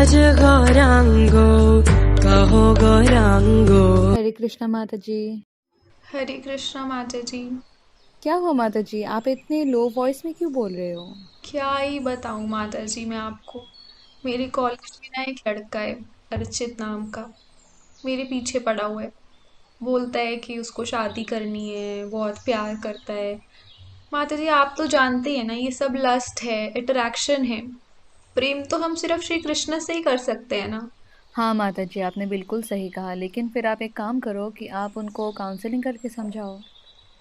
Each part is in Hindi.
आज गौरांगो कहो गौरांगो। हरे कृष्णा माता जी। हरे कृष्णा माता जी। क्या हुआ माता जी, आप इतने लो वॉइस में क्यों बोल रहे हो? क्या ही बताऊं माता जी मैं आपको। मेरे कॉलेज में ना एक लड़का है, अर्चित नाम का, मेरे पीछे पड़ा हुआ है। बोलता है कि उसको शादी करनी है, बहुत प्यार करता है। माता जी आप तो जानते हैं ना, ये सब लस्ट है, अट्रैक्शन है। प्रेम तो हम सिर्फ श्री कृष्ण से ही कर सकते हैं ना। हाँ माता जी, आपने बिल्कुल सही कहा, लेकिन फिर आप एक काम करो कि आप उनको काउंसलिंग करके समझाओ।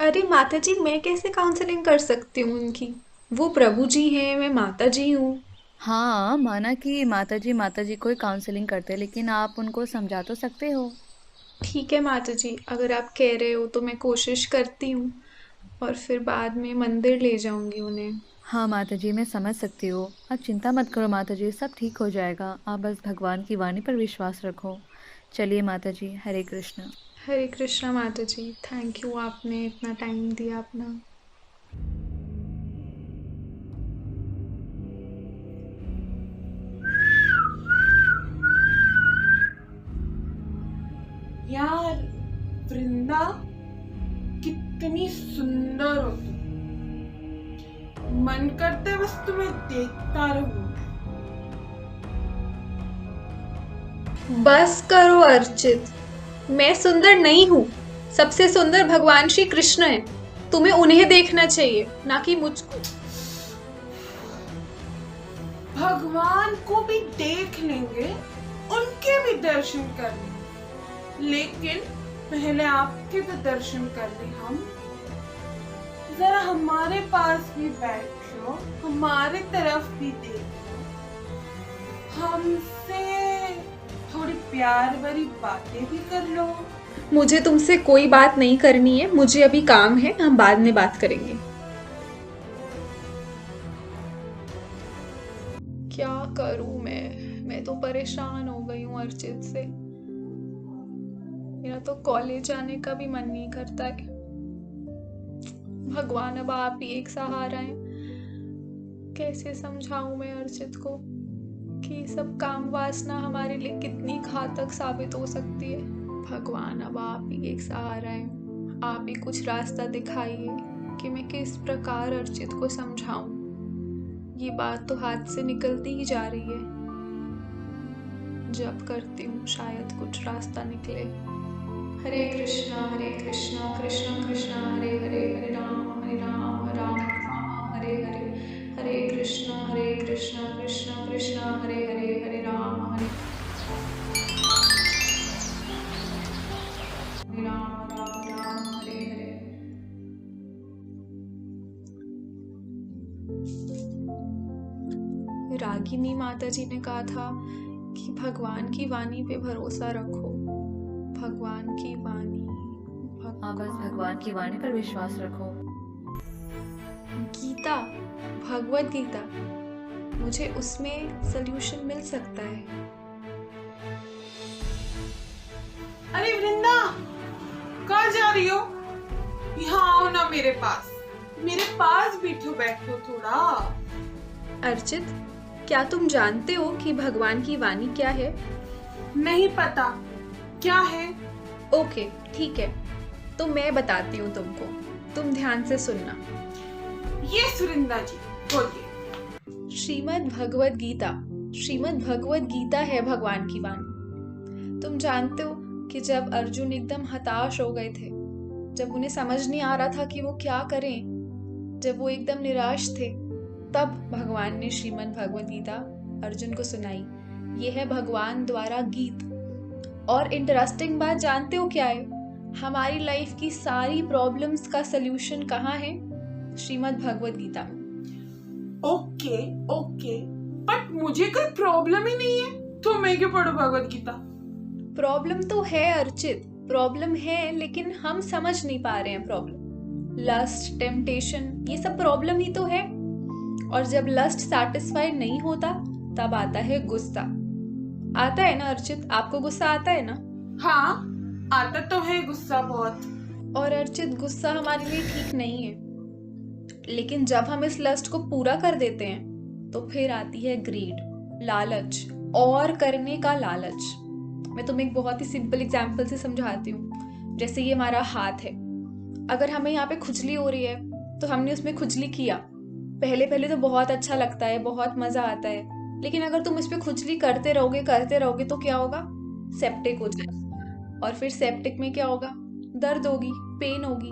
अरे माता जी मैं कैसे काउंसलिंग कर सकती हूँ उनकी? वो प्रभु जी हैं, मैं माता जी हूँ। हाँ, माना कि माता जी को ही काउंसलिंग करते हैं, लेकिन आप उनको समझा तो सकते हो। ठीक है माता जी, अगर आप कह रहे हो तो मैं कोशिश करती हूँ, और फिर बाद में मंदिर ले जाऊंगी उन्हें। हाँ माता जी, मैं समझ सकती हूँ। आप चिंता मत करो माता जी, सब ठीक हो जाएगा। आप बस भगवान की वाणी पर विश्वास रखो। चलिए माता जी, हरे कृष्ण। हरे कृष्णा माता जी, थैंक यू, आपने इतना टाइम दिया अपना। यार वृंदा, कितनी सुंदर हो तुम। मन करता है बस तुम्हें देखता रहूं। बस करो अर्चित, मैं सुंदर नहीं हूँ। सबसे सुंदर भगवान श्री कृष्ण है। तुम्हें उन्हें देखना चाहिए, ना कि मुझको। भगवान को भी देख लेंगे, उनके भी दर्शन कर लेंगे, लेकिन पहले आपके तो दर्शन कर ले हम। जरा हमारे पास भी बैठो, हमारे तरफ भी देखो, हमसे थोड़ी प्यार भरी बातें भी कर लो। मुझे तुमसे कोई बात नहीं करनी है, मुझे अभी काम है, हम बाद में बात करेंगे। क्या करूं मैं तो परेशान हो गई हूँ अर्चित से। मेरा तो कॉलेज जाने का भी मन नहीं करता है। भगवान अब आप ही एक सहारा है। कैसे समझाऊं मैं अर्चित को कि सब काम वासना हमारे लिए कितनी घातक साबित हो सकती है। भगवान अब आप ही एक सहारा है। आप ही कुछ रास्ता दिखाइए कि मैं किस प्रकार अर्चित को समझाऊं। ये बात तो हाथ से निकलती ही जा रही है। जब करती हूँ शायद कुछ रास्ता निकले। हरे कृष्णा कृष्णा कृष्णा हरे हरे, हरे राम राम राम हरे हरे। हरे कृष्णा कृष्णा कृष्णा हरे हरे, हरे राम राम हरे हरे। रागिनी माता जी ने कहा था कि भगवान की वाणी पे भरोसा रखो। भगवान की वाणी, आप बस भगवान की वाणी पर विश्वास रखो। गीता, भगवत गीता, मुझे उसमें सल्यूशन मिल सकता है। अरे वृंदा, कहाँ जा रही हो? यहाँ आओ ना मेरे पास, मेरे पास बैठो थोड़ा। अर्चित, क्या तुम जानते हो कि भगवान की वाणी क्या है? नहीं पता, क्या है? ओके ठीक है, तो मैं बताती हूँ तुमको, तुम ध्यान से सुनना। ये सुरिंदा जी बोलिए। श्रीमद् भगवत गीता है भगवान की वाणी। तुम जानते हो कि जब अर्जुन एकदम हताश हो गए थे, जब उन्हें समझ नहीं आ रहा था कि वो क्या करें, जब वो एकदम निराश थे, तब भगवान ने श्रीमद् भगवत गीता अर्जुन को सुनाई। ये है भगवान द्वारा गीत। और इंटरेस्टिंग बात जानते हो क्या है? हमारी लाइफ की सारी प्रॉब्लम्स का सलूशन कहाँ है? श्रीमद् भगवत गीता में। ओके ओके, बट मुझे कोई प्रॉब्लम ही नहीं है, तो मैं क्यों पढ़ूं भगवत गीता? प्रॉब्लम तो है अर्चित, प्रॉब्लम है, लेकिन हम समझ नहीं पा रहे हैं प्रॉब्लम। लस्ट, टेम्पटेशन, ये सब प्रॉब्लम ही तो है। और जब लस्ट सैटिस्फाइड नहीं होता, तब आता है गुस्सा। आता है ना अर्चित, आपको गुस्सा आता है ना? हाँ, आता तो है गुस्सा बहुत। और अर्चित, गुस्सा हमारे लिए ठीक नहीं है, लेकिन जब हम इस लस्ट को पूरा कर देते हैं तो फिर आती है ग्रीड, लालच, और करने का लालच। मैं तुम्हें एक बहुत ही सिंपल एग्जाम्पल से समझाती हूँ। जैसे ये हमारा हाथ है, अगर हमें यहाँ पे खुजली हो रही है तो हमने उसमें खुजली किया, पहले पहले तो बहुत अच्छा लगता है, बहुत मजा आता है, लेकिन अगर तुम इस पे खुजली करते रहोगे तो क्या होगा? सेप्टिक हो जाएगा, और फिर सेप्टिक में क्या होगा? दर्द होगी, पेन होगी।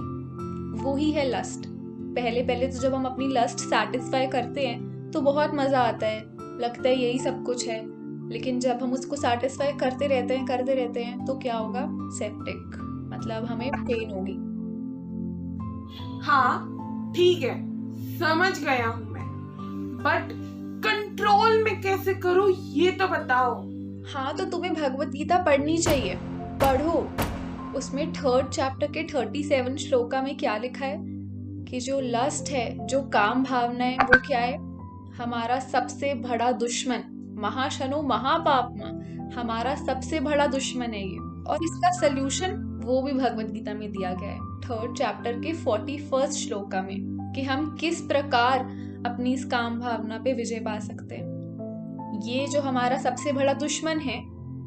वो ही है लस्ट। पहले पहले तो जब हम अपनी लस्ट सेटिस्फाई करते हैं तो बहुत मजा आता है, लगता है यही सब कुछ है, लेकिन जब हम उसको सेटिस्फाई करते रहते हैं तो क्या होगा? सेप्टिक, मतलब हमें पेन होगी। हाँ ठीक है, समझ गया हूँ मैं, बट कंट्रोल में कैसे करूँ ये तो बताओ। हाँ, तो तुम्हें भगवत गीता पढ़नी चाहिए, पढ़ो। उसमें 3rd चैप्टर के 37 श्लोका में क्या लिखा है कि जो लस्ट है, जो काम भावना है, वो क्या है? हमारा सबसे बड़ा दुश्मन, महाशनो महापापमा, हमारा सबसे बड़ा दुश्मन है ये। और इसका सल्यूशन वो भी भगवत गीता में दिया गया है 3rd चैप्टर के 41 श्लोका में, कि हम किस प्रकार अपनी इस काम भावना पे विजय पा सकते हैं। ये जो हमारा सबसे बड़ा दुश्मन है,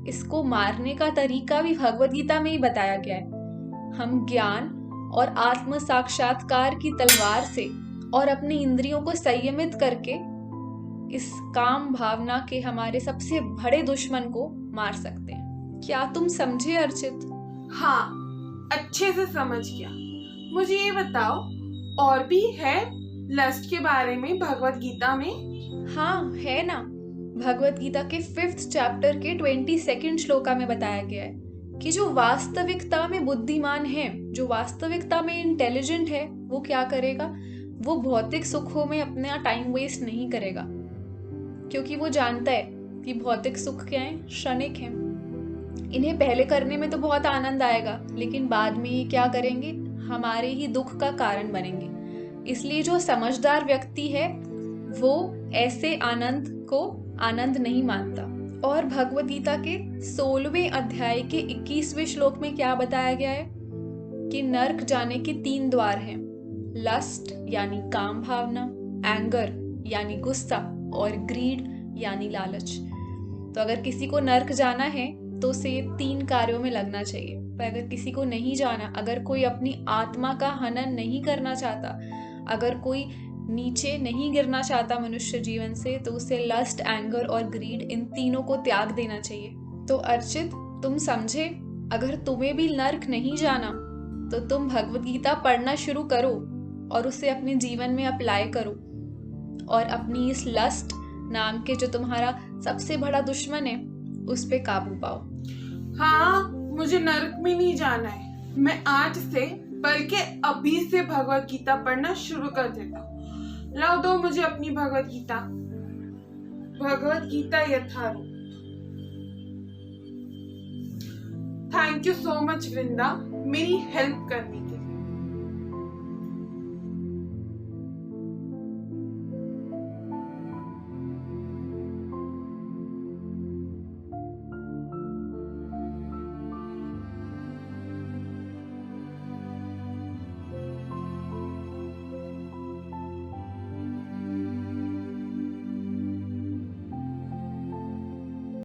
इसको मारने का तरीका भी भगवत गीता में ही बताया गया है। हम ज्ञान और आत्म साक्षात्कार की तलवार से और अपनी इंद्रियों को संयमित करके इस काम भावना के हमारे सबसे बड़े दुश्मन को मार सकते हैं। क्या तुम समझे अर्चित? हाँ, अच्छे से समझ गया। मुझे ये बताओ, और भी है लस्ट के बारे में भगवत गीता में? हाँ है ना, भगवत गीता के 5th चैप्टर के 22nd श्लोका में बताया गया है कि जो वास्तविकता में बुद्धिमान है, जो वास्तविकता में इंटेलिजेंट है, वो क्या करेगा? वो भौतिक सुखों में अपना टाइम वेस्ट नहीं करेगा, क्योंकि वो जानता है कि भौतिक सुख क्या है? क्षणिक है। इन्हें पहले करने में तो बहुत आनंद आएगा, लेकिन बाद में ये क्या करेंगे? हमारे ही दुख का कारण बनेंगे। इसलिए जो समझदार व्यक्ति है वो ऐसे आनंद को आनंद नहीं मानता। और भगवत गीता के 16वें अध्याय के 21वें श्लोक में क्या बताया गया है कि नर्क जाने के 3 द्वार हैं, लस्ट यानी काम भावना, एंगर यानी गुस्सा, और ग्रीड यानी लालच। तो अगर किसी को नर्क जाना है तो उसे 3 कार्यों में लगना चाहिए। पर अगर किसी को नहीं जाना, अगर कोई अपनी आत्मा का हनन नहीं करना चाहता, अगर कोई नीचे नहीं गिरना चाहता मनुष्य जीवन से, तो उसे लस्ट, एंगर और ग्रीड, इन तीनों को त्याग देना चाहिए। तो अर्चित, तुम समझे? अगर तुम्हें भी नर्क नहीं जाना तो तुम भगवत गीता पढ़ना शुरू करो और उसे अपने जीवन में अप्लाई करो, और अपनी इस लस्ट नाम के जो तुम्हारा सबसे बड़ा दुश्मन है उस पे काबू पाओ। हाँ, मुझे नरक में नहीं जाना है। मैं आज से, बल्कि अभी से भगवत गीता पढ़ना शुरू कर देता हूँ। लाओ दो मुझे अपनी Bhagavad Gita Yatharoop. Thank you so much Vrinda, मेरी हेल्प करने के लिए।